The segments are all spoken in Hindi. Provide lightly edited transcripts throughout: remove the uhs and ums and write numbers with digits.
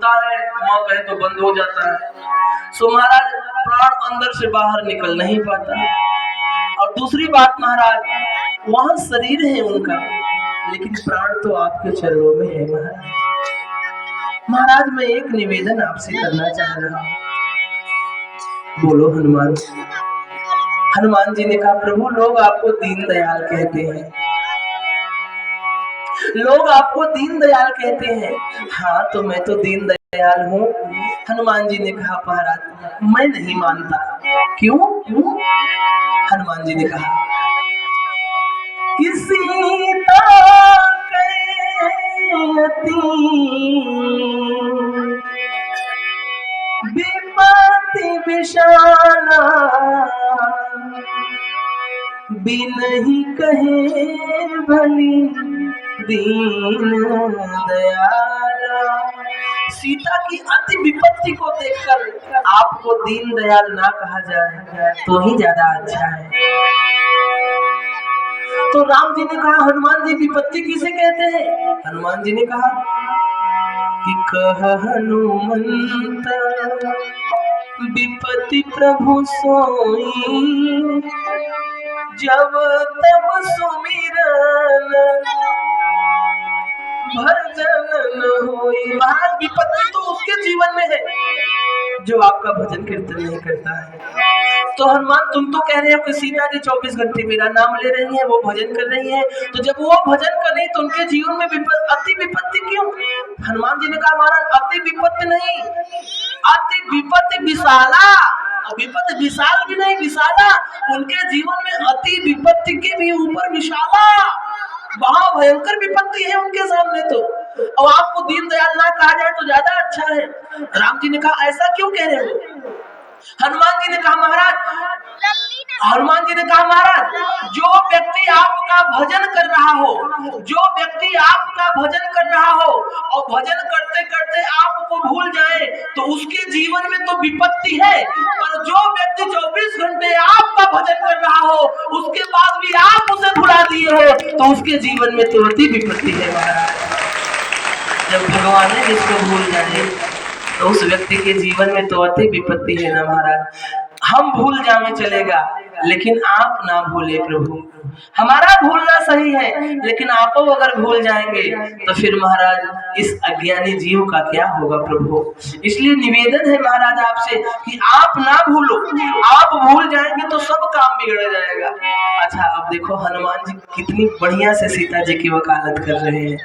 खुलता है, माँ कहे तो बंद हो जाता है। सो महाराज प्राण अंदर से बाहर निकल नहीं पाता। और दूसरी बात महाराज, वहां शरीर है उनका, लेकिन प्राण तो आपके चरणों में है महाराज। महाराज मैं एक निवेदन आपसे करना चाह रहा हूं। बोलो हनुमान। हनुमान जी ने कहा प्रभु लोग आपको दीन दयाल कहते हैं, लोग आपको दीन दयाल कहते हैं। हाँ तो मैं तो दीन दयाल हूँ। हनुमान जी ने कहा महाराज मैं नहीं मानता। क्यों? हनुमान जी ने कहा कि सीता विपत्ति विशाला बिनहि कहे भली दीन दयाला। सीता की अति विपत्ति को देखकर आपको दीन दयाल ना कहा जाए तो ही ज्यादा अच्छा है। तो राम जी ने कहा हनुमान जी विपत्ति किसे कहते हैं? हनुमान जी ने कहा कि कह हनुमंत विपत्ति प्रभु सोई जब तब सुमिरन भजन न होई। महाराज विपत्ति तो उसके जीवन में है जो आपका भजन कीर्तन नहीं करता है। तो हनुमान तुम तो कह रहे हो कि सीता जी 24 घंटे मेरा नाम ले रही है, वो भजन कर रही है, तो जब वो भजन कर रही तो उनके जीवन में अति विपत्ति क्यों? हनुमान जी ने कहा महाराज अति विपत्ति नहीं, अति विपत्ति विशाला। विपत्ति विशाल भी नहीं, विशाला। उनके जीवन में अति विपत्ति के भी ऊपर विशाला, वहां भयंकर विपत्ति है उनके सामने। तो अब आपको दीन दयाल ना कहा जाए तो ज्यादा अच्छा है। राम जी ने कहा ऐसा क्यों कह रहे हो? हनुमान जी ने कहा महाराज जो व्यक्ति आपका भजन कर रहा हो, जो व्यक्ति आपका भजन कर रहा हो और भजन करते करते आपको भूल जाए तो उसके जीवन में तो विपत्ति है, पर जो व्यक्ति 24 घंटे आपका भजन कर रहा हो उसके बाद भी आप उसे भुला दिए हो तो उसके जीवन में तो अति विपत्ति है महाराज। जब भगवान ने जिसको भूल जाए तो उस व्यक्ति के जीवन में तो अति विपत्ति है ना महाराज। हम भूल जाए चलेगा, लेकिन आप ना भूले प्रभु। हमारा भूलना सही है, लेकिन आप अगर भूल जाएंगे तो फिर महाराज इस अज्ञानी जीव का क्या होगा प्रभु। इसलिए निवेदन है महाराज आपसे कि आप ना भूलो। आप भूल जाएंगे तो सब काम बिगड़ जाएगा। अच्छा अब देखो हनुमान जी कितनी बढ़िया से सीता जी की वकालत कर रहे हैं,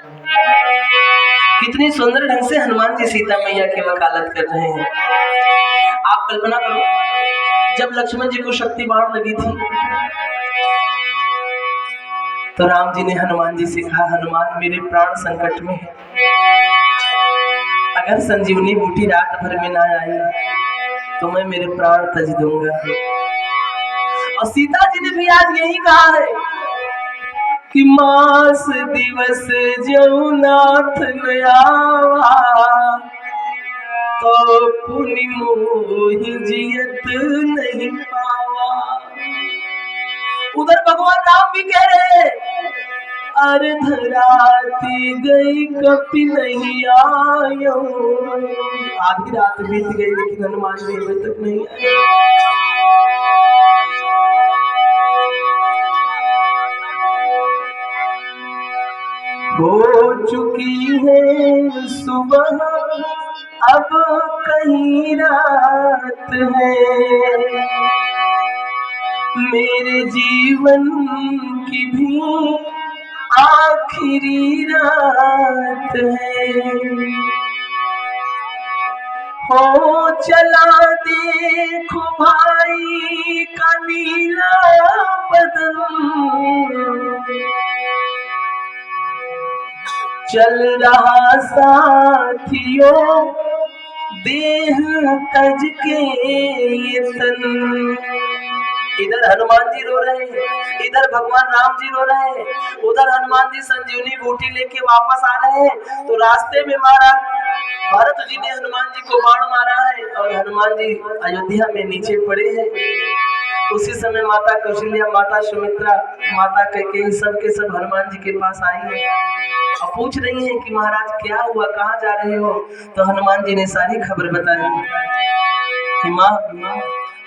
कितनी सुंदर ढंग से हनुमान जी सीता मैया की वकालत कर रहे हैं। आप कल्पना करो जब लक्ष्मण जी को शक्ति बाण लगी थी तो राम जी ने हनुमान जी से कहा हनुमान मेरे प्राण संकट में है, अगर संजीवनी बूटी रात भर में ना आई तो मैं मेरे प्राण तज दूंगा। और सीता जी ने भी आज यही कहा है कि मास दिवस जौनाथ नयावा तो पुनि मोहि जियत नहीं पावा। उधर भगवान राम भी कह रहे हैं अर्धराति गई कपि नहीं आयो। आधी रात बीत गई लेकिन हनुमान जी अभी तक नहीं आए। हो चुकी है सुबह अब कहीं रात है, मेरे जीवन की भी आखिरी रात है। हो चला देखो भाई का नीला बदन, चल रहा साथियों देह तज के ये तन। इधर हनुमान जी रो रहे हैं, इधर भगवान राम जी रो रहे हैं, उधर हनुमान जी संजीवनी बूटी लेके वापस आ रहे हैं। तो रास्ते में महाराज भरत जी ने हनुमान जी को बाण मारा है और हनुमान जी अयोध्या में नीचे पड़े हैं। उसी समय माता कौशल्या, माता सुमित्रा, माता कैकेयी सब के सब हनुमान जी के पास आई है और पूछ रही हैं कि महाराज क्या हुआ, कहाँ जा रहे हो। तो हनुमान जी ने सारी खबर बताई कि माँ,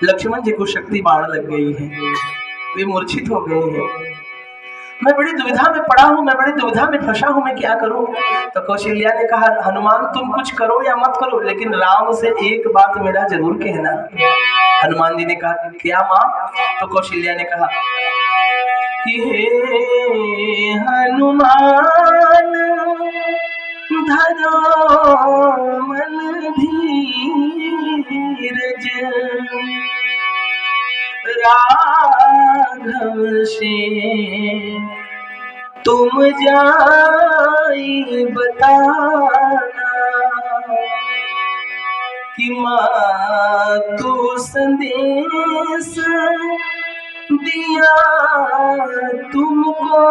लक्ष्मण जी को शक्ति बाढ़ लग गई है, वे मूर्छित हो गए हैं, मैं बड़ी दुविधा में पड़ा हूँ, मैं बड़ी दुविधा में फंसा हूँ, मैं क्या करूँ। तो कौशल्या ने कहा हनुमान तुम कुछ करो या मत करो, लेकिन राम से एक बात मेरा जरूर कहना। हनुमान जी ने कहा क्या माँ। तो कौशल्या ने कहा कि हे हनुमान धरो मन धीरज, राघव से तुम जाई बताना कि माँ तू संदेश दिया तुमको,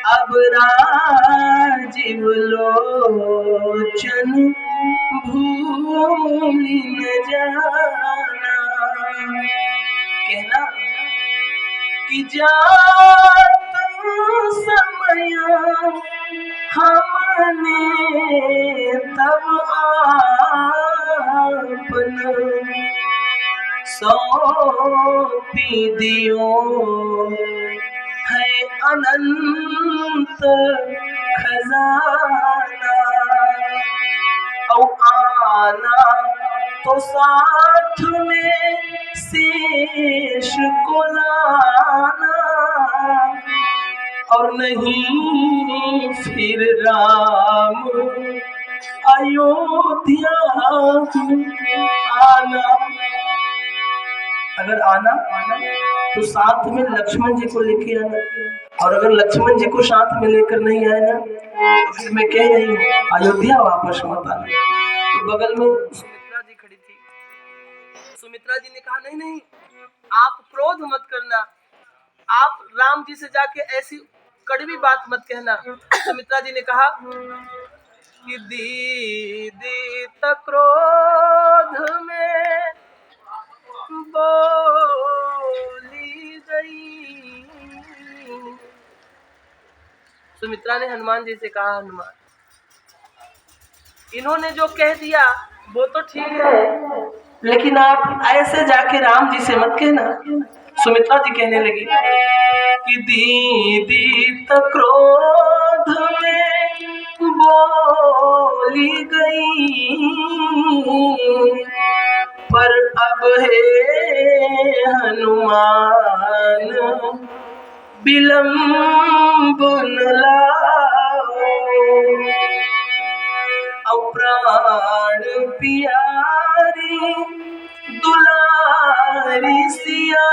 अब राजीव लोचन भूल न जाना। कहना कि जात समय हमने तब आपन सौंपी दियो है अनंत खजाना, और आना तो साथ में शेष को लाना, और नहीं फिर राम अयोध्या आना। अगर आना तो साथ में लक्ष्मण जी को लेके आना, और अगर लक्ष्मण जी को साथ में लेकर नहीं आए ना तो फिर मैं कह रही हूँ अयोध्या वापस मत आना। तो बगल में सुमित्रा जी खड़ी थी। सुमित्रा जी ने कहा नहीं नहीं, आप क्रोध मत करना, आप राम जी से जाके ऐसी कड़वी बात मत कहना। सुमित्रा जी ने कहा कि दीदी तक क्रोध में बोली गई। सुमित्रा ने हनुमान जी से कहा हनुमान, इन्होंने जो कह दिया वो तो ठीक है, लेकिन आप ऐसे जाके राम जी से मत कहना। सुमित्रा जी कहने लगी कि दीदी तो क्रोध में बोली गई, पर अब हे हनुमान विलंब न लाओ, और प्राण प्यारी दुलारी सिया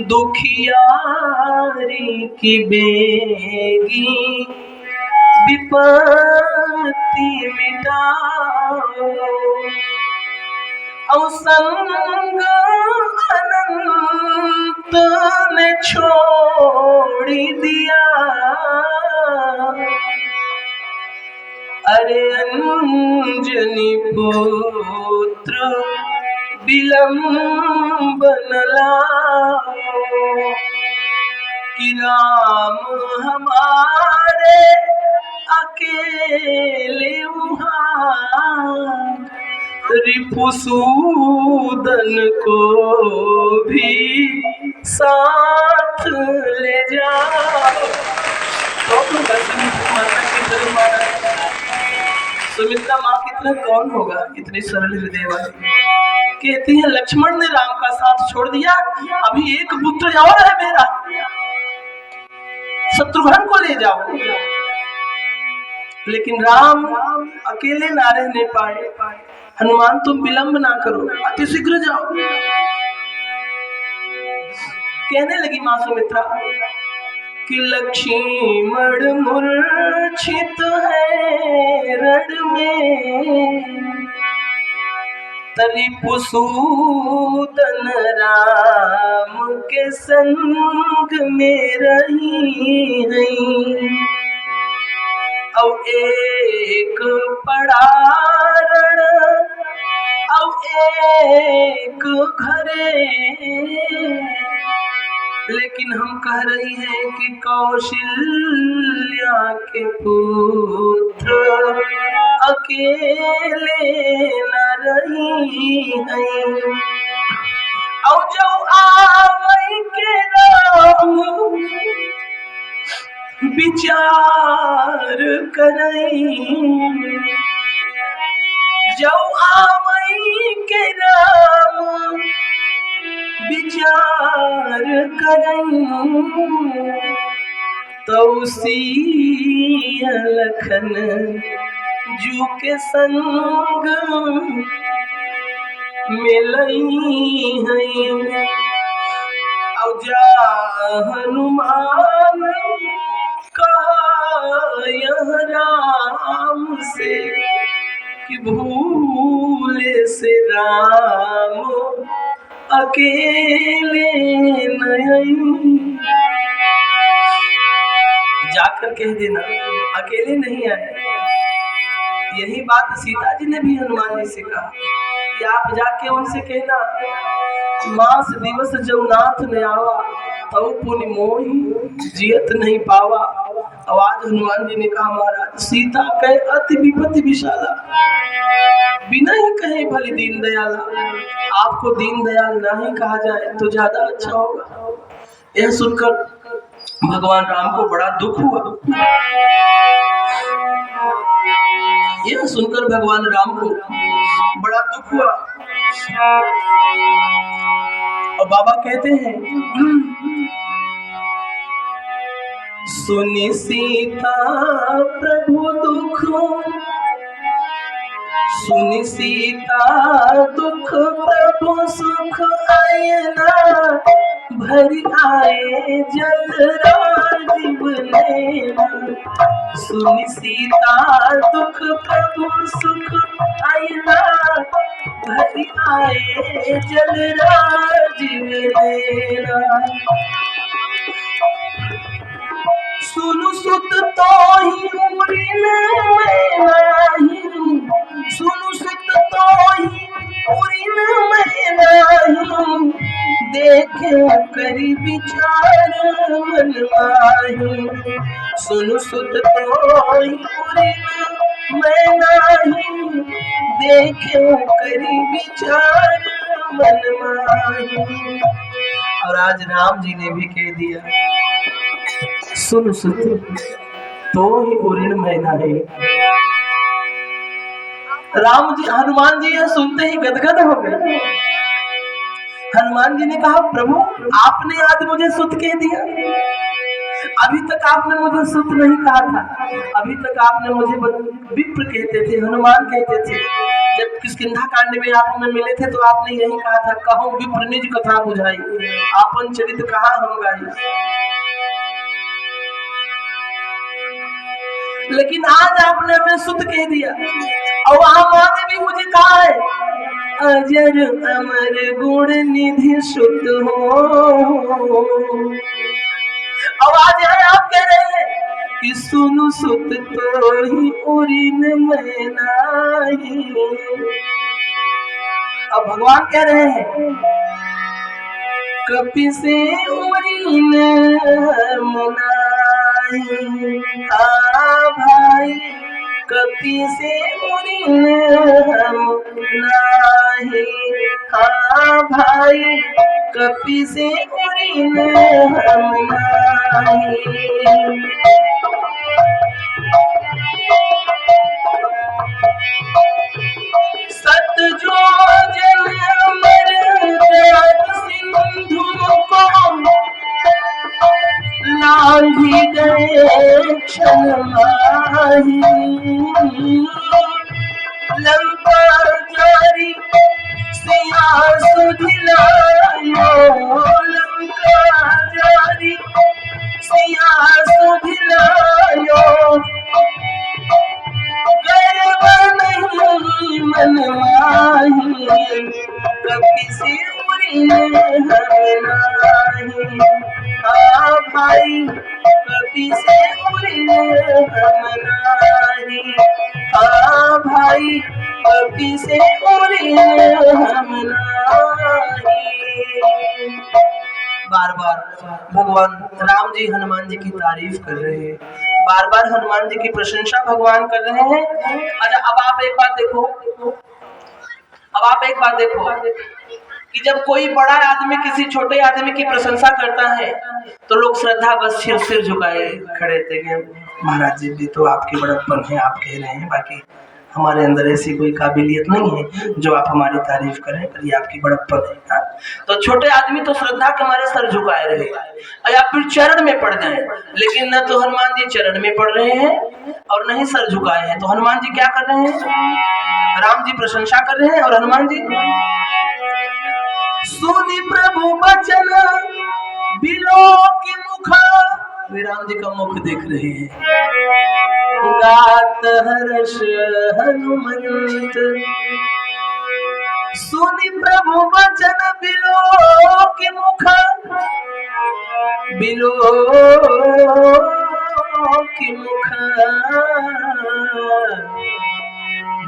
दुखियारी की बेगी विपत्ति मिटाओ, और संग अनंत ने छोड़ी दिया, अरे अंजनी पुत्र विलंब न लाओ, कि राम हमारे अकेले वहाँ रिपुसूदन को भी साथ ले जाओ। तो माता की तरह माना सुमित्रा माँ की तरह कौन होगा, इतनी सरल हृदय वाली। कहती है लक्ष्मण ने राम का साथ छोड़ दिया, अभी एक पुत्र और है मेरा, शत्रुघ्न को ले जाओ। लेकिन राम अकेले ना रहने पाए। हनुमान तुम विलंब ना करो, अति शीघ्र जाओ। कहने लगी माँ सुमित्रा कि लक्ष्मण मूर्छित है रण में, रिपुसूदन राम के संग में रही हैं, और एक पड़ा रण एक घरे, लेकिन हम कह रही हैं कि कौशल्या के पुत्र अकेले न रही हैं। और जो आवई के राम विचार करई, जो आवई के राम विचार करई, तो सिया लखन जू के संग मिलई हैं। और जा हनुमान कहा यह राम से कि भूले से राम अकेले नहीं। जाकर कह देना अकेले नहीं आए। यही बात सीता जी ने भी हनुमान जी से कहा कि आप जाके उनसे कहना मास दिवस जब नाथ ने आवा तब पुनि मोही जियत नहीं पावा। आवाज हनुमान जी ने कहा महाराज सीता कहे अति विपत्ति विशाला, बिना ही कहे भले दीन दयाला। आपको दीन दयाल नहीं कहा जाए तो ज्यादा अच्छा होगा। यह सुनकर भगवान राम को बड़ा दुख हुआ। यह सुनकर भगवान राम को बड़ा दुख हुआ। और बाबा कहते हैं सुनी सीता प्रभु दुख, सुनी सीता दुख प्रभु सुख आयना भरी आए जल राजीव नैना। सुनी सीता दुख प्रभु सुख आयना भरी आए जल राजीव नैना। सुनु सुत तो ही उरिन में नाही, सुनु सुत तो ही उरिन में नाही, देखे करी विचार मन माही। सुनु सुत तो ही उरिन में नाही, देखे करी विचार मन माही। और आज राम जी ने भी कह दिया सुन सुत तो ही उरिन में नाही। राम जी हनुमान जी यह सुनते ही गदगद हो गए। हनुमान जी ने कहा प्रभु आपने आज मुझे सुत कह दिया, अभी तक आपने मुझे सुत नहीं कहा था। अभी तक आपने मुझे विप्र कहते थे, हनुमान कहते थे। जब किष्किंधा कांड में आप हमें मिले थे तो आपने यही कहा था कहूं विप्र निज कथा बुझाई, आपन चरित कहा हम गाई। लेकिन आज आपने हमें सुत कह दिया। और वहां मां ने भी मुझे कहा है अजर अमर गुण निधि सुत हो। और आज है आप कह रहे हैं कि सुनु सुत तो ही उरिन में नाही। अब भगवान कह रहे हैं कपि से उरिन मनाही। हाँ भाई कपि से उरिन नाही। हाँ भाई कपि से उरिन नाही। सत जो जन अमर जात सिंधु को लांघी गए क्षण माही। लंका जारी सिया सुधिलायो, लंका जारी सिया सुधिलायो। गर्व नहीं मन माही, कपि से उरिन नाही। हाँ भाई कपि से उरिन नाही। हाँ भाई अब से उरी हम नाही। बार बार भगवान राम जी हनुमान जी की तारीफ कर रहे हैं, बार बार हनुमान जी की प्रशंसा भगवान कर रहे हैं। अच्छा अब आप एक बात देखो, कि जब कोई बड़ा आदमी किसी छोटे आदमी की प्रशंसा करता है तो लोग श्रद्धा बस सिर झुकाए खड़े थे कि महाराज जी भी तो आपके बड़प्पन है, आप कह रहे हैं, बाकी हमारे अंदर ऐसी कोई काबिलियत नहीं है जो आप हमारी तारीफ करें, पर ये आपकी बड़प्पन है। हाँ? तो छोटे आदमी तो श्रद्धा के मारे सर झुकाए रहे या फिर चरण में पड़ जाए, लेकिन न तो हनुमान जी चरण में पड़ रहे हैं और न ही सर झुकाए हैं। तो हनुमान जी क्या कर रहे हैं? राम जी प्रशंसा कर रहे हैं और हनुमान जी सुनि प्रभु बचन बिलोकि मुख, राम जी का मुख देख रहे हैं। गात हर्ष हनुमंत, सुनि प्रभु बचन बिलोकि मुख, बिलोकि मुख,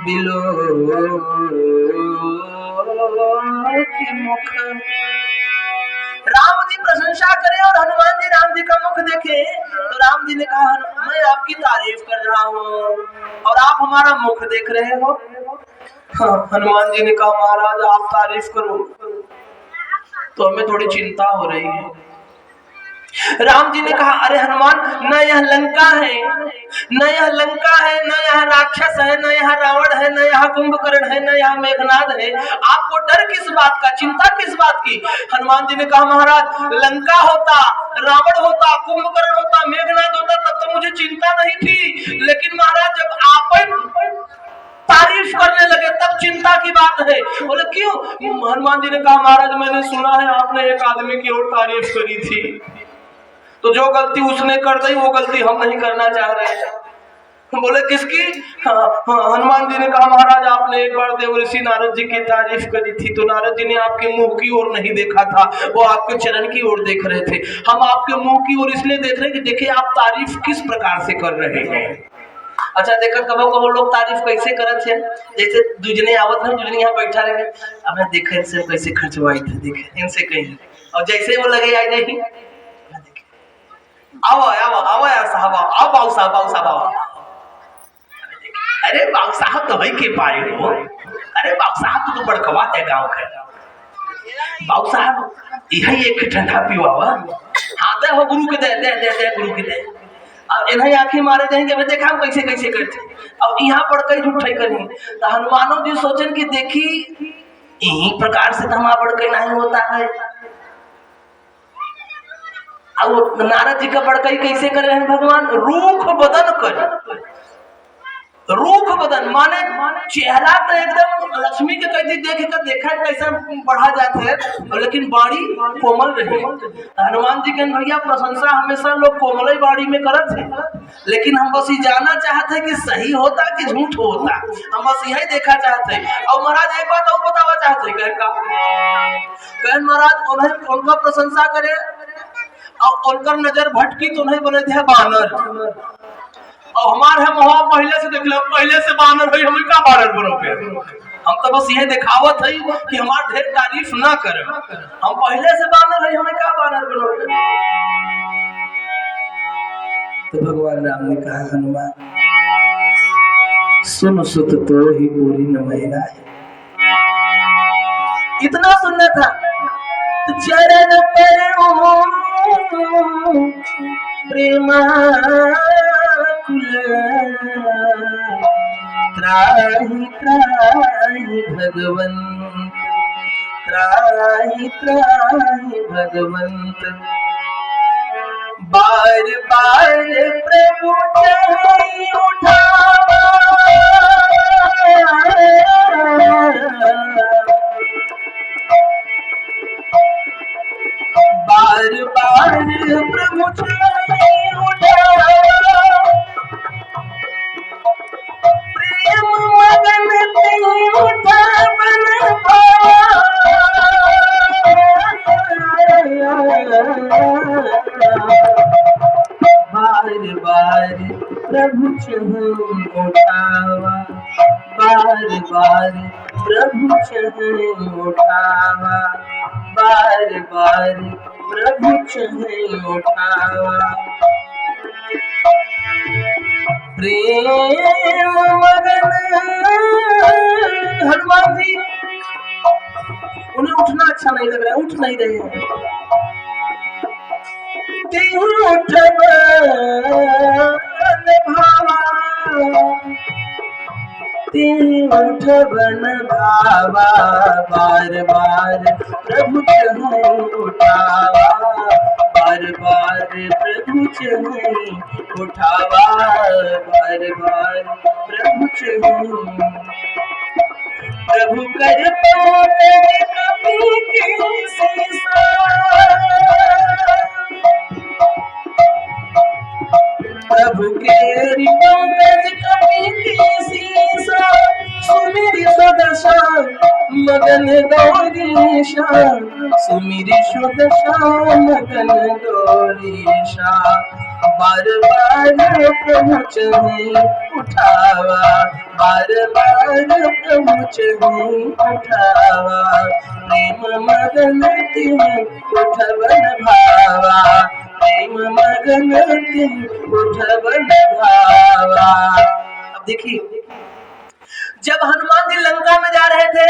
बिलोकि मुख। राम जी प्रशंसा करें और हनुमान जी राम जी का मुख देखे तो राम जी ने कहा मैं आपकी तारीफ कर रहा हूँ और आप हमारा मुख देख रहे हो। हाँ, हनुमान जी ने कहा महाराज आप तारीफ करो तो हमें थोड़ी चिंता हो रही है। राम जी ने कहा अरे हनुमान, न यह लंका है, न यह लंका है, न यह राक्षस है, न यह रावण है, न यह कुंभकर्ण है, न यह मेघनाद है, आपको डर किस बात का, चिंता किस बात की? हनुमान जी ने कहा महाराज लंका होता, रावण होता, कुंभकर्ण होता, मेघनाद होता तब तो मुझे चिंता नहीं थी, लेकिन महाराज जब आप तारीफ करने लगे तब चिंता की बात है। बोले क्यों? हनुमान जी ने कहा महाराज मैंने सुना है आपने एक आदमी की और तारीफ करी थी, तो जो गलती उसने कर दी वो गलती हम नहीं करना चाह रहे हैं। बोले किसकी? हनुमान जी ने कहा महाराज आपने एक बार देवर्षि नारद जी की तारीफ करी थी तो नारद जी ने आपके मुंह की ओर नहीं देखा था, वो आपके चरण की ओर देख रहे थे। हम आपके मुंह की ओर इसलिए देख रहे हैं कि देखिए आप तारीफ किस प्रकार से कर रहे हैं। अच्छा देखा कबो कबो लोग तारीफ कैसे करत है, जैसे दुजने आवत है, दुजने यहाँ बैठा रहे अब देखे इनसे कैसे खर्चवाई थे, देखे इनसे कहीं और जैसे वो लगे आई नहीं आओ आओ आओ साहब आओ बाबू साहब आओ। अरे बाबू साहब तो भाई के पाए हो, अरे बाबू साहब तो बड़कवा है गाँव का बाबू साहब यही एक ठंडा पीवा हाँ दे हो गुरु के दे गुरु के दे। अब इन्हें आंखें मारे जाएंगे मैं देखा हम कैसे कैसे करते अब यहाँ पढ़ कर झूठे करें तो हनुमानों जी सोचन की देखी यही प्रकार से धमा पढ़ के नहीं होता है। अब नारद जी का बड़काई कैसे कर रहे हैं भगवान? रूख बदन कर, रूख बदन माने चेहरा तो एकदम लक्ष्मी के कैसे देख कर देखा कैसा बढ़ा जाता है, लेकिन बाड़ी कोमल रही। हनुमान जी के भैया प्रशंसा हमेशा लोग कोमल ही बाड़ी में करत है, लेकिन हम बस ये जानना चाहते हैं कि सही होता कि झूठ होता, हम बस यही देखा चाहते हैं। और महाराज एक बात और बतावा चाहते हैं महाराज उन्हें उनका प्रशंसा करे और उनका नजर भटकी तो नहीं बने थे बानर और हमारे हम पहले से देख लो पहले से बानर हुई हमें क्या बानर बनोगे? हम तो बस यह दिखावत है कि हमारे ढेर तारीफ ना करें, हम पहले से बानर है हमें क्या बानर बनोगे? तो भगवान राम ने कहा हनुमान सुन सुत तो ही पूरी न महिला है। इतना सुनना था तो चरण पर प्रेमा त्राहि त्राहि भगवंत, त्राहि त्राहि भगवंत, बार बार प्रभु चढ़ाई उठावा, बार बार प्रभु चढ़ाई उठावा, प्रेम मगन नहीं उठा बन बार बार प्रभु चरण उठावा, बार बार प्रभु चरण उठावा, बार बार प्रभु चरण उठावा। प्रेम मगन हनुमान जी, उन्हें उठना अच्छा नहीं लग रहा है, उठ नहीं रहे हैं। उठबन भावा, बार बार प्रभु चरण उठावा, बार बार प्रभु चरण उठावा, बार बार प्रभु चरण। प्रभु कर पावे कभी के सीसा, प्रभु के पंकज कभी के सीसा, सुमिरि सुदशा मगन गौरीशा, सुमिरि सुदशा मगन गौरीशा, बार बार प्रभु चरण उठावा, बार बार प्रभु चरण उठावा। प्रेम मगन तिम उठबन भावा, प्रेम मगन तिम उठबन भावा। अब देखिए, जब हनुमान जी लंका में जा रहे थे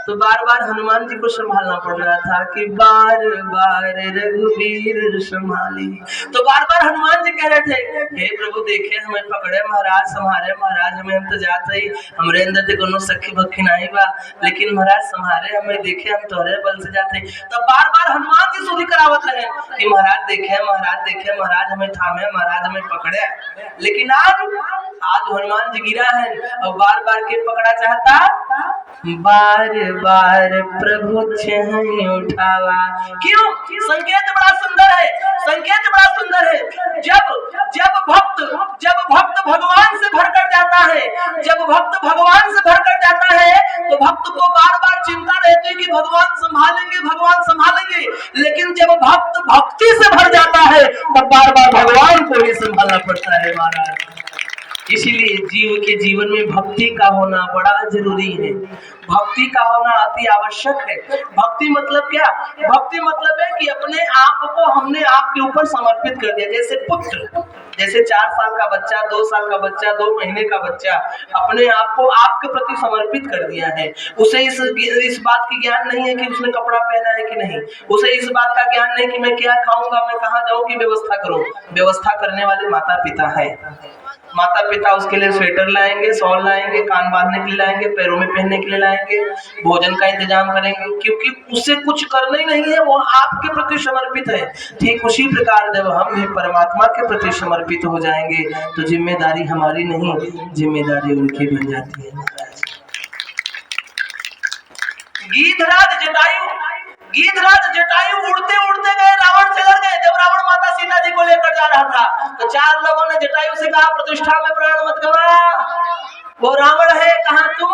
तो बार बार हनुमान जी को संभालना पड़ रहा था कि बार बार रघुवीर संभाली। तो बार बार हनुमान जी कह रहे थे, हे प्रभु देखे हमें पकड़े महाराज, संभारे महाराज, हमें हम तो जाते ही हमरे अंदर ते कोनो सखी भक्खी नहीं बा, लेकिन महाराज संभारे हमें, देखे हम तोहरे बल से जाते। तो बार बार हनुमान जी सुधी करावत रहे कि महाराज देखे महाराज हमें थामे, महाराज हमें पकड़े। लेकिन आज हनुमान जी गिरा है और बार बार के पकड़ा चाहता, बार बार प्रभु चरण उठावा। क्यों? संकेत बड़ा सुंदर है, संकेत बड़ा सुंदर है। जब भक्त भगवान से भरकर जाता है, जब भक्त भगवान से भरकर जाता है तो भक्त को बार बार चिंता रहती है कि भगवान संभालेंगे। लेकिन जब भक्त भक्ति से भर जाता है तब बार बार भगवान को ही संभालना पड़ता है महाराज। इसीलिए जीव के जीवन में भक्ति का होना बड़ा जरूरी है, भक्ति का होना अति आवश्यक है। भक्ति मतलब क्या? भक्ति मतलब है कि अपने आप को हमने आपके ऊपर समर्पित कर दिया। जैसे पुत्र, जैसे 4 साल का बच्चा, 2 साल का बच्चा, 2 महीने का बच्चा अपने आप को आपके प्रति समर्पित कर दिया है। उसे इस बात की ज्ञान नहीं है कि उसने कपड़ा पहना है कि नहीं, उसे इस बात का ज्ञान नहीं कि मैं क्या खाऊंगा, मैं कहाँ जाऊँ की व्यवस्था करूँ। व्यवस्था करने वाले माता पिता है। माता पिता उसके लिए स्वेटर लाएंगे, शॉल लाएंगे, कान बांधने के लिए लाएंगे, पैरों में पहनने के लिए लाएंगे, भोजन का इंतजाम करेंगे, क्योंकि उसे कुछ करना ही नहीं है, वो आपके प्रति समर्पित है। ठीक उसी प्रकार जब हम भी परमात्मा के प्रति समर्पित हो जाएंगे तो जिम्मेदारी हमारी नहीं, जिम्मेदारी उनकी बन जाती है। गीधराज जटायु उड़ते उड़ते गए, रावण से लड़ गए। जब रावण माता सीता जी को लेकर जा रहा था तो 4 लोगों ने जटायु से कहा, प्रतिष्ठा में प्राण मत गवा, वो रावण है कहाँ तुम,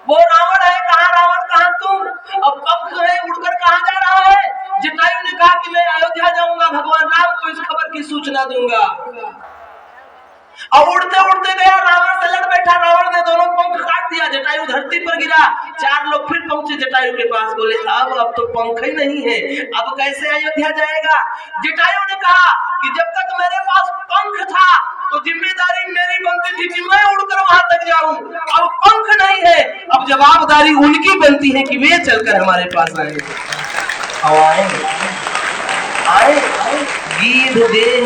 वो रावण है कहाँ, रावण कहाँ तुम, अब पंख है उड़कर कहाँ जा रहा है। जटायु ने कहा कि मैं अयोध्या जाऊंगा, भगवान राम को इस खबर की सूचना दूंगा। अब उड़ते उड़ते गया, रावण से लड़ बैठा, रावण ने दोनों पंख काट दिया, जटायु धरती पर गिरा। 4 लोग फिर पहुंचे जटायु के पास, बोले अब तो पंख ही नहीं है, अब कैसे अयोध्या जाएगा। जटायु ने कहा कि जब तक मेरे पास पंख था तो जिम्मेदारी मेरी बनती थी कि मैं उड़कर वहां तक जाऊं, अब पंख नहीं है, अब जवाबदारी उनकी बनती है कि वे चलकर हमारे पास आए। गीध देह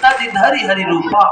तज धरि हरि रूपा,